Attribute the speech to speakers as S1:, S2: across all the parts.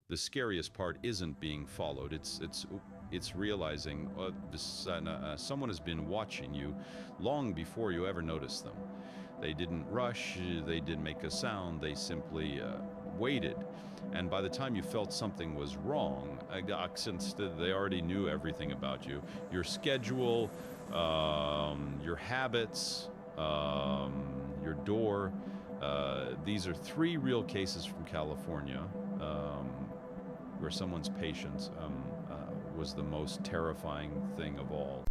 S1: The scariest part isn't being followed. It's realizing someone has been watching you long before you ever notice them. They didn't rush, they didn't make a sound, they simply waited. And by the time you felt something was wrong, since they already knew everything about you, your schedule, your habits, your door. These are three real cases from California where someone's patience was the most terrifying thing of all.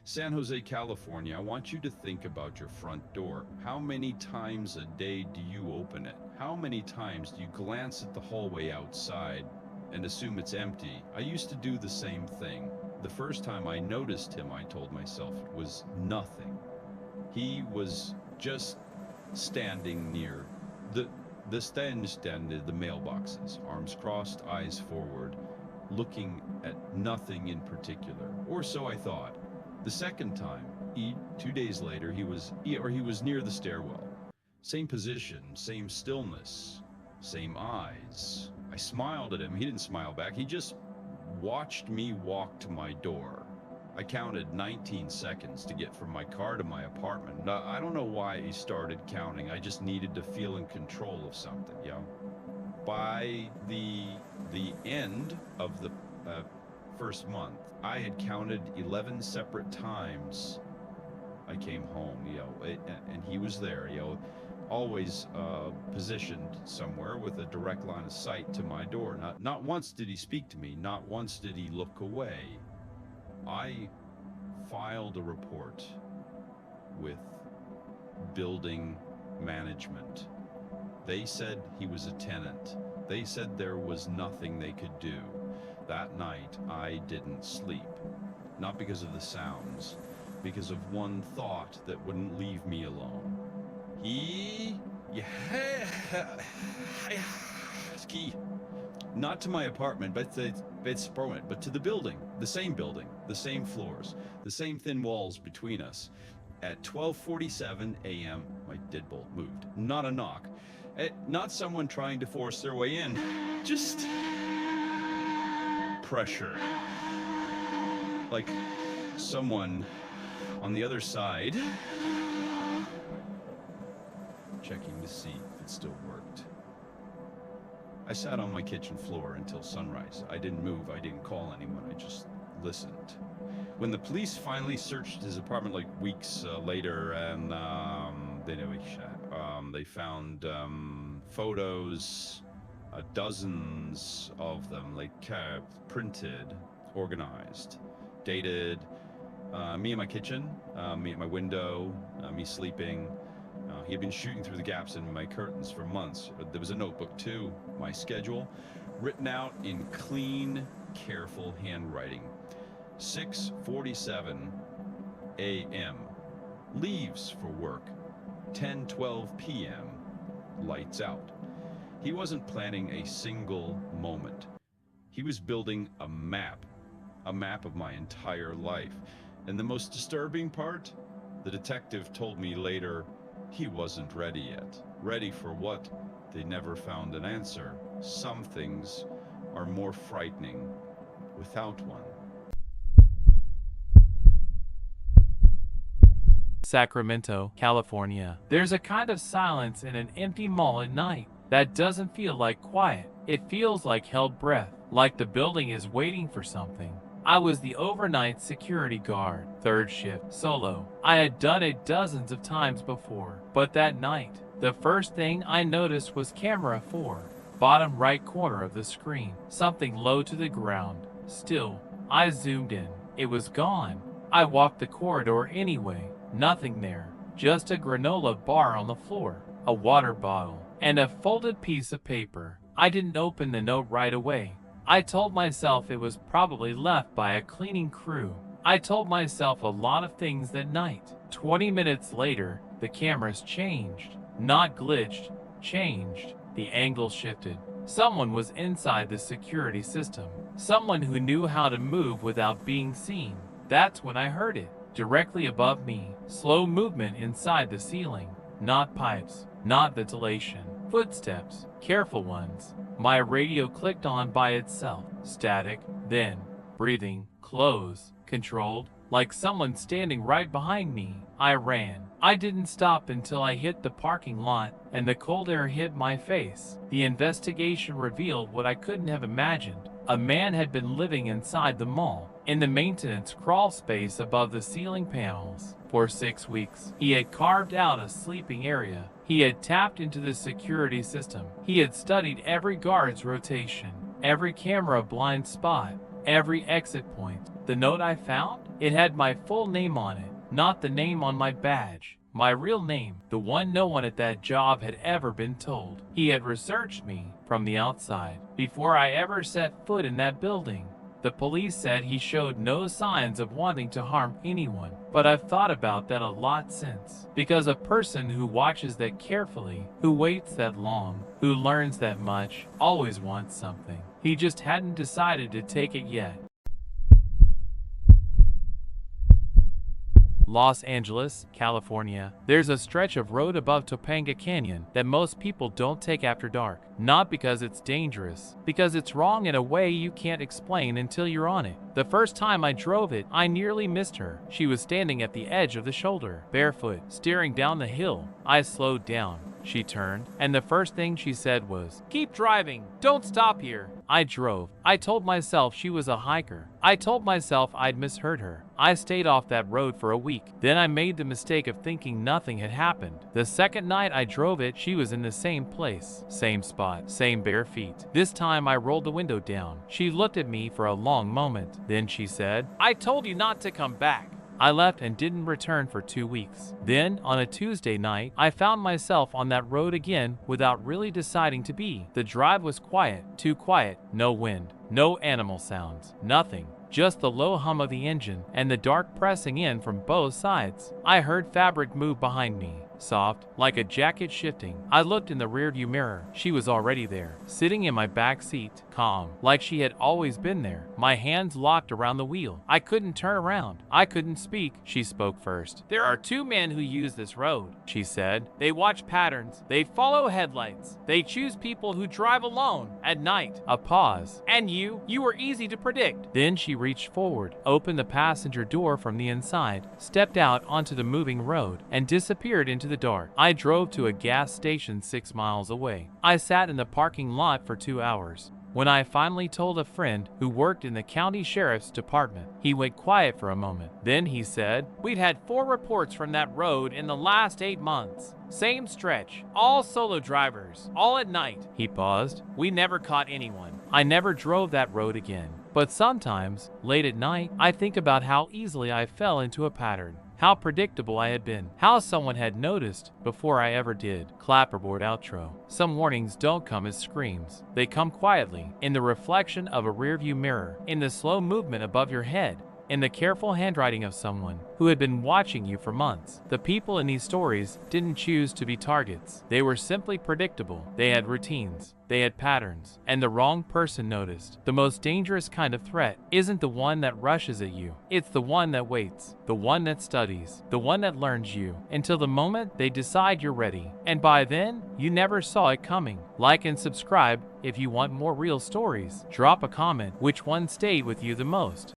S1: San Jose, California, I want you to think about your front door. How many times a day do you open it? How many times do you glance at the hallway outside and assume it's empty? I used to do the same thing. The first time I noticed him, I told myself, was nothing. He was just standing near the mailboxes, arms crossed, eyes forward, looking at nothing in particular, or so I thought. The second time, 2 days later, he was near the stairwell. Same position, same stillness, same eyes. I smiled at him. He didn't smile back. He just watched me walk to my door. I counted 19 seconds to get from my car to my apartment. I don't know why he started counting. I just needed to feel in control of something, By the end of the first month, I had counted 11 separate times I came home, and he was there, always positioned somewhere with a direct line of sight to my door. Not once did he speak to me, not once did he look away. I filed a report with building management. They said he was a tenant. They said there was nothing they could do. That night, I didn't sleep. Not because of the sounds, because of one thought that wouldn't leave me alone. Not to my apartment, but to the building, the same floors, the same thin walls between us. At 12:47 a.m., my deadbolt moved. Not a knock. Not someone trying to force their way in. Just pressure. Like someone on the other side checking to see if it still worked. I sat on my kitchen floor until sunrise. I didn't move, I didn't call anyone, I just listened. When the police finally searched his apartment like weeks later, and they found photos, dozens of them, printed, organized, dated. Me in my kitchen, me at my window, me sleeping. He had been shooting through the gaps in my curtains for months. There was a notebook too, my schedule, written out in clean, careful handwriting. 6:47 a.m. leaves for work. 10:12 p.m. lights out. He wasn't planning a single moment. He was building a map of my entire life. And the most disturbing part, the detective told me later, he wasn't ready yet. Ready for what? They never found an answer. Some things are more frightening without one.
S2: Sacramento, California. There's a kind of silence in an empty mall at night that doesn't feel like quiet. It feels like held breath, like the building is waiting for something. I was the overnight security guard, third shift, solo. I had done it dozens of times before, but that night, the first thing I noticed was camera 4, bottom right corner of the screen, something low to the ground. Still, I zoomed in. It was gone. I walked the corridor anyway. Nothing there, just a granola bar on the floor, a water bottle, and a folded piece of paper. I didn't open the note right away. I told myself it was probably left by a cleaning crew. I told myself a lot of things that night. 20 minutes later, the cameras changed. Not glitched, changed. The angle shifted. Someone was inside the security system. Someone who knew how to move without being seen. That's when I heard it. Directly above me, slow movement inside the ceiling. not pipes, not ventilation. Footsteps, careful ones. My radio clicked on by itself. Static, then breathing, close, controlled, like someone standing right behind me. I ran. I didn't stop until I hit the parking lot and the cold air hit my face. The investigation revealed what I couldn't have imagined. A man had been living inside the mall, in the maintenance crawl space above the ceiling panels, for 6 weeks. He had carved out a sleeping area. He had tapped into the security system. He had studied every guard's rotation, every camera blind spot, every exit point. The note I found? It had my full name on it, not the name on my badge. My real name, the one no one at that job had ever been told. He had researched me from the outside before I ever set foot in that building. The police said he showed no signs of wanting to harm anyone, but I've thought about that a lot since. Because a person who watches that carefully, who waits that long, who learns that much, always wants something. He just hadn't decided to take it yet. Los Angeles, California. There's a stretch of road above Topanga Canyon that most people don't take after dark. Not because it's dangerous, because it's wrong in a way you can't explain until you're on it. The first time I drove it, I nearly missed her. She was standing at the edge of the shoulder, barefoot, staring down the hill. I slowed down. She turned, and the first thing she said was, "Keep driving, don't stop here." I drove. I told myself she was a hiker. I told myself I'd misheard her. I stayed off that road for a week. Then I made the mistake of thinking nothing had happened. The second night I drove it, she was in the same place, same spot, same bare feet. This time I rolled the window down. She looked at me for a long moment. Then she said, "I told you not to come back." I left and didn't return for 2 weeks. Then, on a Tuesday night, I found myself on that road again without really deciding to be. The drive was quiet, too quiet, no wind, no animal sounds, nothing. Just the low hum of the engine and the dark pressing in from both sides. I heard fabric move behind me, soft, like a jacket shifting. I looked in the rearview mirror. She was already there, sitting in my back seat, calm, like she had always been there. My hands locked around the wheel. I couldn't turn around. I couldn't speak. She spoke first. "There are 2 men who use this road," she said. "They watch patterns. They follow headlights. They choose people who drive alone at night." A pause. "And you were easy to predict." Then she reached forward, opened the passenger door from the inside, stepped out onto the moving road, and disappeared into the dark. I drove to a gas station 6 miles away. I sat in the parking lot for 2 hours. When I finally told a friend who worked in the county sheriff's department, he went quiet for a moment. Then he said, "We've had 4 reports from that road in the last 8 months. Same stretch, all solo drivers, all at night." He paused. "We never caught anyone." I never drove that road again. But sometimes, late at night, I think about how easily I fell into a pattern. How predictable I had been. How someone had noticed before I ever did. Clapperboard outro. Some warnings don't come as screams. They come quietly, in the reflection of a rearview mirror, in the slow movement above your head, in the careful handwriting of someone who had been watching you for months. The people in these stories didn't choose to be targets. They were simply predictable. They had routines. They had patterns. And the wrong person noticed. The most dangerous kind of threat isn't the one that rushes at you. It's the one that waits. The one that studies. The one that learns you until the moment they decide you're ready. And by then, you never saw it coming. Like and subscribe if you want more real stories. Drop a comment which one stayed with you the most.